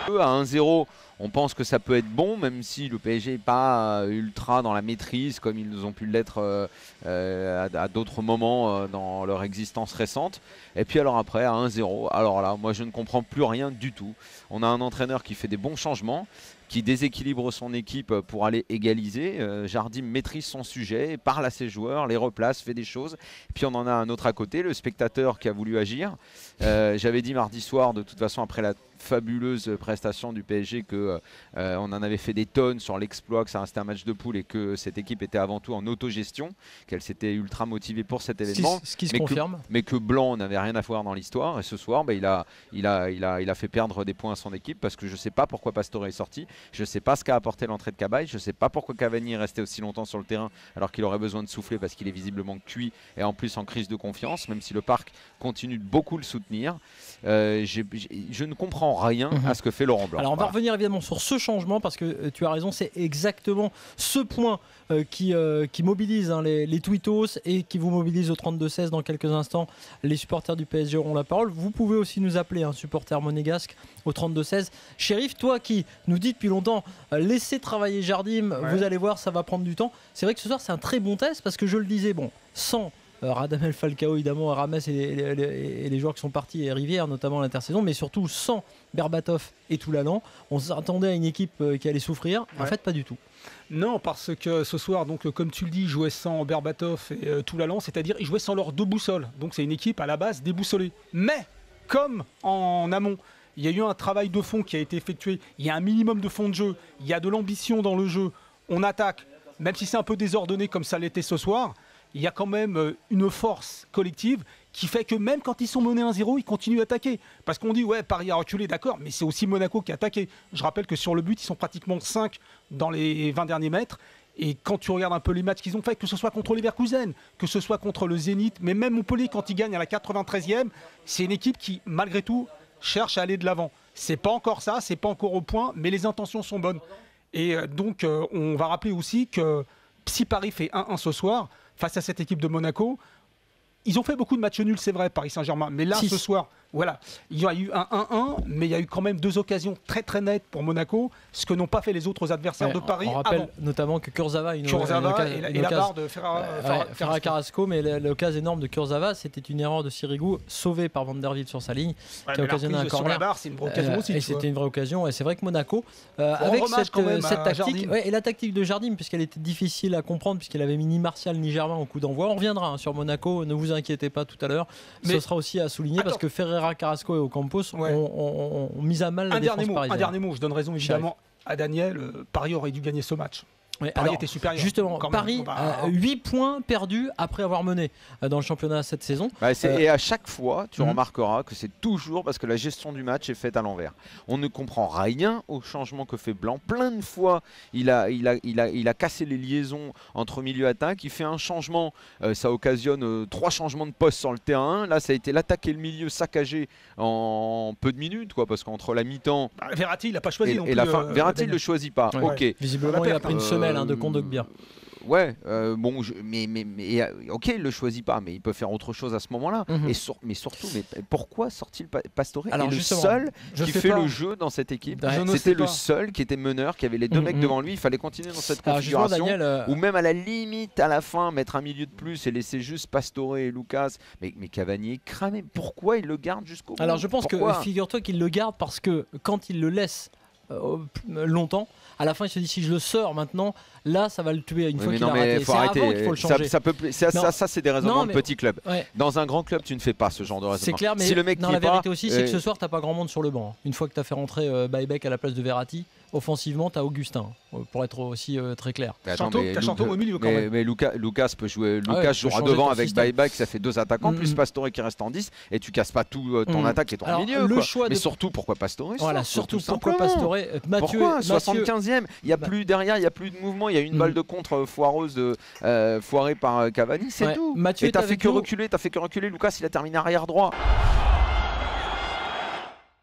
À 1-0, on pense que ça peut être bon, même si le PSG n'est pas ultra dans la maîtrise comme ils ont pu l'être à d'autres moments dans leur existence récente. Et puis alors après, à 1-0, alors là, moi je ne comprends plus rien du tout. On a un entraîneur qui fait des bons changements, qui déséquilibre son équipe pour aller égaliser. Jardim maîtrise son sujet, parle à ses joueurs, les replace, fait des choses. Et puis on en a un autre à côté, le spectateur qui a voulu agir. J'avais dit mardi soir, de toute façon, après la fabuleuse prestation du PSG, que on en avait fait des tonnes sur l'exploit, que ça restait un match de poule et que cette équipe était avant tout en autogestion, qu'elle s'était ultra motivée pour cet événement. Ce qui se confirme. Mais que Blanc n'avait rien à voir dans l'histoire. Et ce soir, il a fait perdre des points à son équipe, parce que je ne sais pas pourquoi Pastore est sorti. Je ne sais pas ce qu'a apporté l'entrée de Cabaye. Je ne sais pas pourquoi Cavani est resté aussi longtemps sur le terrain alors qu'il aurait besoin de souffler, parce qu'il est visiblement cuit et en plus en crise de confiance, même si le parc continue de beaucoup le soutenir. Je ne comprends rien à ce que fait Laurent Blanc. Alors on va revenir évidemment sur ce changement, parce que tu as raison, c'est exactement ce point qui mobilise les tweetos et qui vous mobilise au 32-16 dans quelques instants. Les supporters du PSG auront la parole. Vous pouvez aussi nous appeler, supporter monégasque, au 32-16. Chérif, toi qui nous dis depuis longtemps, laissez travailler Jardim, vous allez voir, ça va prendre du temps. C'est vrai que ce soir c'est un très bon test, parce que je le disais, sans Radamel Falcao évidemment, Rames et les joueurs qui sont partis, et Rivière notamment à l'intersaison, mais surtout sans Berbatov et Toulalan, on s'attendait à une équipe qui allait souffrir. En fait, pas du tout. Non, parce que ce soir, donc, comme tu le dis, ils jouaient sans Berbatov et Toulalan, c'est-à-dire ils jouaient sans leurs deux boussoles. Donc c'est une équipe à la base déboussolée. Mais, comme en amont, il y a eu un travail de fond qui a été effectué, il y a un minimum de fond de jeu, il y a de l'ambition dans le jeu, on attaque, même si c'est un peu désordonné comme ça l'était ce soir, il y a quand même une force collective qui fait que même quand ils sont menés 1-0, ils continuent d'attaquer. Parce qu'on dit, ouais, Paris a reculé, d'accord, mais c'est aussi Monaco qui a attaqué. Je rappelle que sur le but, ils sont pratiquement 5 dans les 20 derniers mètres. Et quand tu regardes un peu les matchs qu'ils ont fait, que ce soit contre Leverkusen, que ce soit contre le Zénith, mais même Montpellier, quand ils gagnent à la 93e, c'est une équipe qui, malgré tout, cherche à aller de l'avant. C'est pas encore ça, c'est pas encore au point, mais les intentions sont bonnes. Et donc, on va rappeler aussi que si Paris fait 1-1 ce soir, face à cette équipe de Monaco, ils ont fait beaucoup de matchs nuls, c'est vrai, Paris Saint-Germain. Mais là, ce soir, voilà, il y a eu un 1-1, mais il y a eu quand même 2 occasions très très nettes pour Monaco, ce que n'ont pas fait les autres adversaires de Paris. On rappelle notamment que Kurzawa et la barre de Ferra Carrasco, mais l'occasion énorme de Kurzawa, c'était une erreur de Sirigu, sauvée par Van der Wiel sur sa ligne, qui a occasionné un corner. Sur la barre, c'est une vraie occasion aussi. Et c'était une vraie occasion. Et c'est vrai que Monaco, avec cette tactique, et la tactique de Jardim, puisqu'elle était difficile à comprendre, puisqu'il avait mis ni Martial ni Germain au coup d'envoi. On reviendra sur Monaco, ne vous inquiétez pas tout à l'heure. Ce sera aussi à souligner, parce que Ferreira, Carrasco et Ocampos ont mis à mal la défense parisienne. Un dernier mot, je donne raison évidemment à Daniel. Paris aurait dû gagner ce match. Paris était supérieur. Justement, Paris a 8 points perdus après avoir mené dans le championnat cette saison. Et à chaque fois, tu remarqueras que c'est toujours parce que la gestion du match est faite à l'envers. On ne comprend rien au changement que fait Blanc. Plein de fois, il a cassé les liaisons entre milieu et attaque. Il fait un changement, ça occasionne 3 changements de poste sur le terrain. Là, ça a été l'attaque et le milieu saccagé en peu de minutes, parce qu'entre la mi-temps Verratti, il n'a pas choisi non plus. Et la fin, Verratti ne le choisit pas. Ok. Visiblement, il a pris une semaine de Kondogbia. Ouais, mais ok, il le choisit pas, mais il peut faire autre chose à ce moment-là. Mais surtout, pourquoi sort-il Pastore? Alors, le seul qui fait le jeu dans cette équipe. C'était le seul qui était meneur, qui avait les 2 mecs devant lui. Il fallait continuer dans cette configuration. Ou même à la limite, à la fin, mettre un milieu de plus et laisser juste Pastore et Lucas. Mais Cavani est cramé. Pourquoi il le garde jusqu'au bout? Alors, je pense que, figure-toi qu'il le garde parce que quand il le laisse longtemps, à la fin il se dit, si je le sors maintenant, là ça va le tuer une fois qu'il a raté. C'est avant qu'il faut le changer. Ça c'est des raisonnements de petits clubs. Dans un grand club tu ne fais pas ce genre de raisonnement. C'est clair, mais si le mec la vérité aussi c'est que ce soir t'as pas grand monde sur le banc. Une fois que t'as fait rentrer Baïbek à la place de Verratti, offensivement t'as Augustin, pour être aussi très clair. T'as Chanto au milieu quand même. Mais Lucas peut jouer. Lucas jouera devant avec Baïbek, ça fait 2 attaquants plus Pastore qui reste en 10, et tu casses pas tout ton attaque et ton milieu. Mais surtout pourquoi Pastore? Voilà, surtout pourquoi Pastore? Pourquoi 75e, il y a plus derrière, il y a plus de mouvement, il y a une balle de contre foireuse foirée par Cavani, c'est tout. Et t'as fait que reculer, Lucas il a terminé arrière droit.